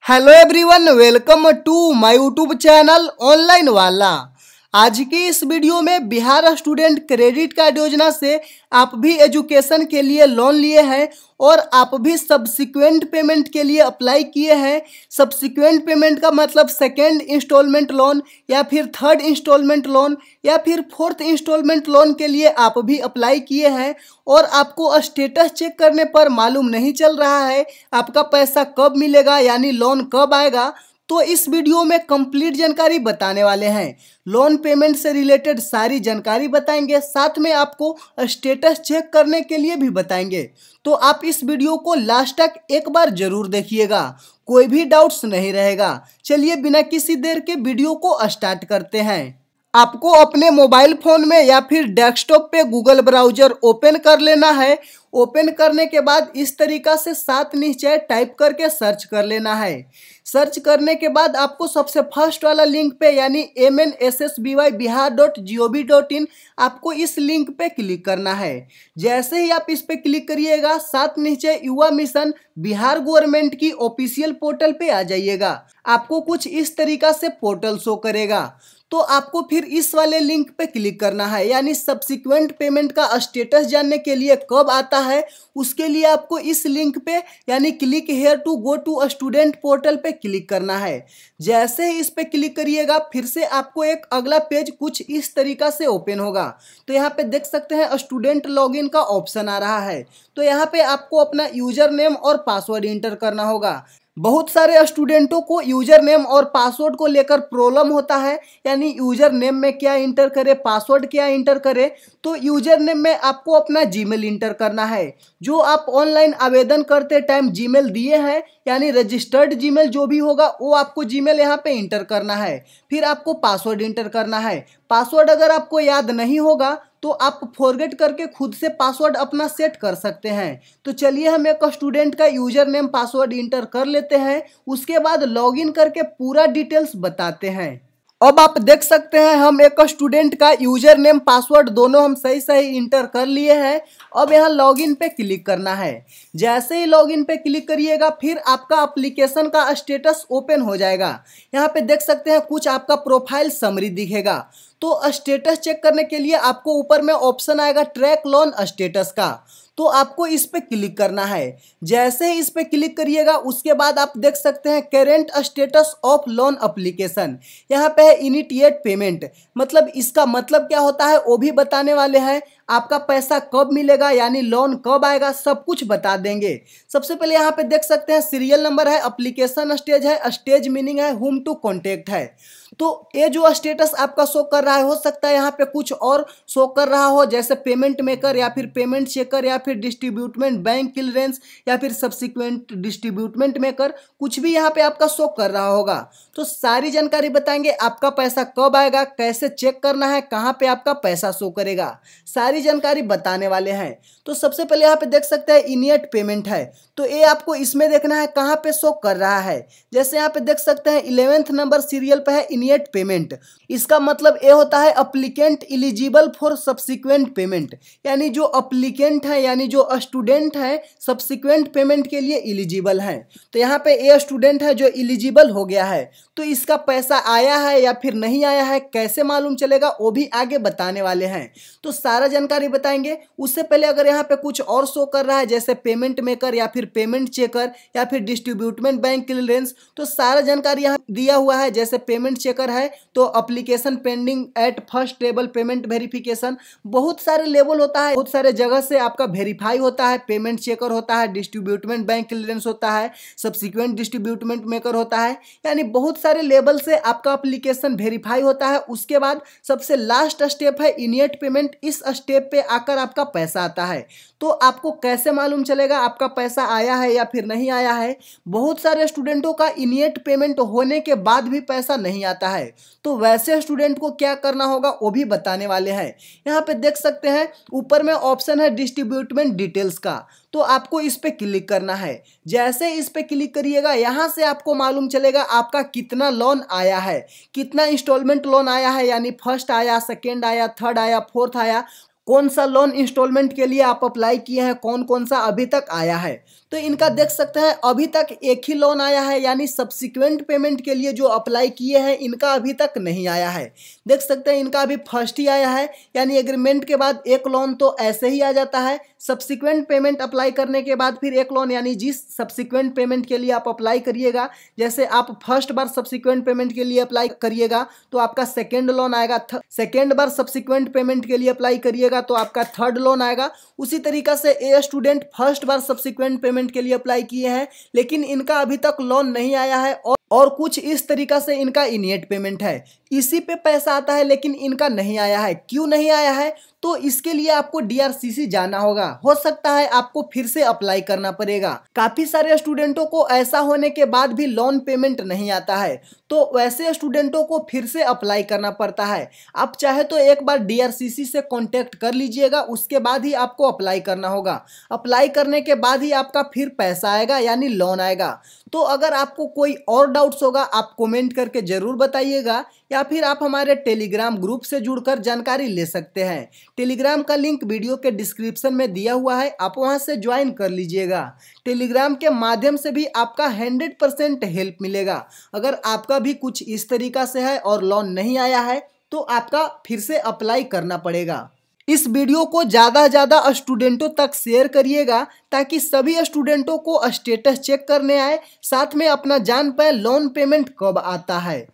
Hello everyone, welcome to my YouTube channel online वाला। आज की इस वीडियो में बिहार स्टूडेंट क्रेडिट कार्ड योजना से आप भी एजुकेशन के लिए लोन लिए हैं और आप भी सब्सिक्वेंट पेमेंट के लिए अप्लाई किए हैं। सब्सिक्वेंट पेमेंट का मतलब सेकेंड इंस्टॉलमेंट लोन या फिर थर्ड इंस्टॉलमेंट लोन या फिर फोर्थ इंस्टॉलमेंट लोन के लिए आप भी अप्लाई किए हैं और आपको स्टेटस चेक करने पर मालूम नहीं चल रहा है आपका पैसा कब मिलेगा, यानी लोन कब आएगा। तो इस वीडियो में कंप्लीट जानकारी बताने वाले हैं। लोन पेमेंट से रिलेटेड सारी जानकारी बताएंगे, साथ में आपको स्टेटस चेक करने के लिए भी बताएंगे। तो आप इस वीडियो को लास्ट तक एक बार जरूर देखिएगा, कोई भी डाउट्स नहीं रहेगा। चलिए बिना किसी देर के वीडियो को स्टार्ट करते हैं। आपको अपने मोबाइल फ़ोन में या फिर डेस्कटॉप पे गूगल ब्राउज़र ओपन कर लेना है। ओपन करने के बाद इस तरीका से 7 नीचे टाइप करके सर्च कर लेना है। सर्च करने के बाद आपको सबसे फर्स्ट वाला लिंक पे यानी mnssbybihar.gov.in आपको इस लिंक पे क्लिक करना है। जैसे ही आप इस पे क्लिक करिएगा, 7 नीचे युवा मिशन बिहार गवर्नमेंट की ऑफिशियल पोर्टल पे आ जाइएगा। आपको कुछ इस तरीका से पोर्टल शो करेगा। तो आपको फिर इस वाले लिंक पे क्लिक करना है, यानी सब्सिक्वेंट पेमेंट का स्टेटस जानने के लिए कब आता है उसके लिए आपको इस लिंक पे यानी click here to go to student portal पे क्लिक करना है। जैसे ही इस पे क्लिक करिएगा, फिर से आपको एक अगला पेज कुछ इस तरीका से ओपन होगा। तो यहाँ पे देख सकते हैं स्टूडेंट लॉगिन का ऑप्शन आ रहा है। तो यहाँ पे आपको अपना यूजर नेम और पासवर्ड इंटर करना होगा। बहुत सारे स्टूडेंटों को यूजर नेम और पासवर्ड को लेकर प्रॉब्लम होता है, यानी यूजर नेम में क्या इंटर करें, पासवर्ड क्या इंटर करें। तो यूजर नेम में आपको अपना जीमेल इंटर करना है, जो आप ऑनलाइन आवेदन करते टाइम जीमेल दिए हैं, यानी रजिस्टर्ड जीमेल जो भी होगा वो आपको जीमेल यहाँ पे इंटर करना है। फिर आपको पासवर्ड इंटर करना है। पासवर्ड अगर आपको याद नहीं होगा तो आप फॉरगेट करके खुद से पासवर्ड अपना सेट कर सकते हैं। तो चलिए हम एक स्टूडेंट का यूजर नेम पासवर्ड इंटर कर लेते हैं, उसके बाद लॉगिन करके पूरा डिटेल्स बताते हैं। अब आप देख सकते हैं हम एक स्टूडेंट का यूजर नेम पासवर्ड दोनों हम सही सही इंटर कर लिए हैं। अब यहाँ लॉगिन पे क्लिक करना है। जैसे ही लॉगिन पे क्लिक करिएगा, फिर आपका एप्लीकेशन का स्टेटस ओपन हो जाएगा। यहाँ पे देख सकते हैं कुछ आपका प्रोफाइल समरी दिखेगा। तो स्टेटस चेक करने के लिए आपको ऊपर में ऑप्शन आएगा ट्रैक लोन स्टेटस का, तो आपको इस पे क्लिक करना है। जैसे ही इस पे क्लिक करिएगा, उसके बाद आप देख सकते हैं current status of loan application. यहाँ पे है इनिशिएट पेमेंट, मतलब इसका मतलब क्या होता है वो भी बताने वाले हैं। आपका पैसा कब मिलेगा यानी लोन कब आएगा सब कुछ बता देंगे। सबसे पहले यहाँ पे देख सकते हैं सीरियल नंबर है, एप्लीकेशन स्टेज है, स्टेज मीनिंग है, हुम टू कॉन्टेक्ट है। तो ये जो स्टेटस आपका शो कर रहा है, हो सकता है यहाँ पे कुछ और शो कर रहा हो, जैसे पेमेंट मेकर या फिर पेमेंट चेकर या फिर डिस्ट्रीब्यूटमेंट बैंक क्लियरेंस या फिर सब्सिक्वेंट डिस्ट्रीब्यूटमेंट मेकर, कुछ भी यहाँ पे आपका शो कर रहा होगा। तो सारी जानकारी बताएंगे, आपका पैसा कब आएगा, कैसे चेक करना है, कहाँ पे आपका पैसा शो करेगा, सारी जानकारी बताने वाले हैं। तो सबसे पहले यहाँ पे देख सकते हैं इनिशिएट पेमेंट है, तो ये आपको इसमें देखना है कहाँ पे शो कर रहा है। जैसे यहाँ पे देख सकते हैं 11th नंबर सीरियल पे है इनिशिएट पेमेंट। इसका मतलब ये होता है applicant eligible for subsequent payment, यानी जो अप्लीकेंट है यानी जो स्टूडेंट है सब्सिक्वेंट पेमेंट के लिए एलिजिबल है। तो यहाँ पे ये स्टूडेंट है जो एलिजिबल हो गया है, तो इसका पैसा आया है या फिर नहीं आया है कैसे मालूम चलेगा वो भी आगे बताने वाले हैं। तो सारा जानकारी बताएंगे। उससे पहले अगर यहाँ पे कुछ और शो कर रहा है जैसे पेमेंट मेकर या फिर पेमेंट चेकर या फिर डिस्ट्रीब्यूटमेंट बैंक क्लियरेंस, तो सारा जानकारी यहाँ दिया हुआ है। जैसे पेमेंट चेकर है तो application pending at first level payment verification, बहुत सारे लेवल होता है, बहुत सारे जगह से आपका वेरीफाई होता है। पेमेंट चेकर होता है, डिस्ट्रीब्यूटमेंट बैंक क्लियरेंस होता है, सब्सिक्वेंट डिस्ट्रीब्यूटमेंट मेकर होता है, यानी बहुत सारे लेवल से आपका एप्लीकेशन वेरीफाई होता है। उसके बाद सबसे लास्ट स्टेप है इनिशिएट पेमेंट। इस स्टेप पे आकर आपका पैसा आता है। तो आपको कैसे मालूम चलेगा आपका पैसा आया है या फिर नहीं आया है। बहुत सारे स्टूडेंटों का इनिशिएट पेमेंट होने के बाद भी पैसा नहीं आता है, तो वैसे स्टूडेंट को क्या करना होगा वो भी बताने वाले हैं। यहाँ पे देख सकते हैं ऊपर में ऑप्शन है डिस्ट्रीब्यूटमेंट डिटेल्स का, तो आपको इस पे क्लिक करना है। जैसे इस पे क्लिक करिएगा, यहाँ से आपको मालूम चलेगा आपका कितना लोन आया है, कितना इंस्टॉलमेंट लोन आया है, यानी फर्स्ट आया, सेकेंड आया, थर्ड आया, फोर्थ आया, कौन सा लोन इंस्टॉलमेंट के लिए आप अप्लाई किए हैं, कौन कौन सा अभी तक आया है। तो इनका देख सकते हैं अभी तक एक ही लोन आया है, यानी सब्सिक्वेंट पेमेंट के लिए जो अप्लाई किए हैं इनका अभी तक नहीं आया है। देख सकते हैं इनका अभी फर्स्ट ही आया है, यानी एग्रीमेंट के बाद एक लोन तो ऐसे ही आ जाता है। सब्सिक्वेंट पेमेंट अप्लाई करने के बाद फिर एक लोन, यानी जिस सब्सिक्वेंट पेमेंट के लिए आप अप्लाई करिएगा, जैसे आप फर्स्ट बार सब्सिक्वेंट पेमेंट के लिए अप्लाई करिएगा तो आपका सेकेंड लोन आएगा, सेकेंड बार सब्सिक्वेंट पेमेंट के लिए अप्लाई करिएगा तो आपका थर्ड लोन आएगा। उसी तरीका से ये स्टूडेंट फर्स्ट बार सब्सिक्वेंट पेमेंट के लिए अप्लाई किए हैं, लेकिन इनका अभी तक लोन नहीं आया है और कुछ इस तरीका से इनका इनिएट पेमेंट है, इसी पे पैसा आता है लेकिन इनका नहीं आया है। क्यों नहीं आया है? तो इसके लिए आपको डीआरसीसी जाना होगा, हो सकता है आपको फिर से अप्लाई करना पड़ेगा। काफी सारे स्टूडेंटों को ऐसा होने के बाद भी लोन पेमेंट नहीं आता है, तो वैसे स्टूडेंटों को फिर से अप्लाई करना पड़ता है। आप चाहे तो एक बार डीआरसीसी से कांटेक्ट कर लीजिएगा, उसके बाद ही आपको अप्लाई करना होगा। अप्लाई करने के बाद ही आपका फिर पैसा आएगा, यानी लोन आएगा। तो अगर आपको कोई और डाउट्स होगा आप कमेंट करके जरूर बताइएगा, या फिर आप हमारे टेलीग्राम ग्रुप से जुड़कर जानकारी ले सकते हैं। टेलीग्राम का लिंक वीडियो के डिस्क्रिप्शन में दिया हुआ है, आप वहां से ज्वाइन कर लीजिएगा। टेलीग्राम के माध्यम से भी आपका 100% हेल्प मिलेगा। अगर आपका भी कुछ इस तरीका से है और लोन नहीं आया है तो आपका फिर से अप्लाई करना पड़ेगा। इस वीडियो को ज़्यादा स्टूडेंटों तक शेयर करिएगा ताकि सभी स्टूडेंटों को स्टेटस चेक करने आए, साथ में अपना जान पाए लोन पेमेंट कब आता है।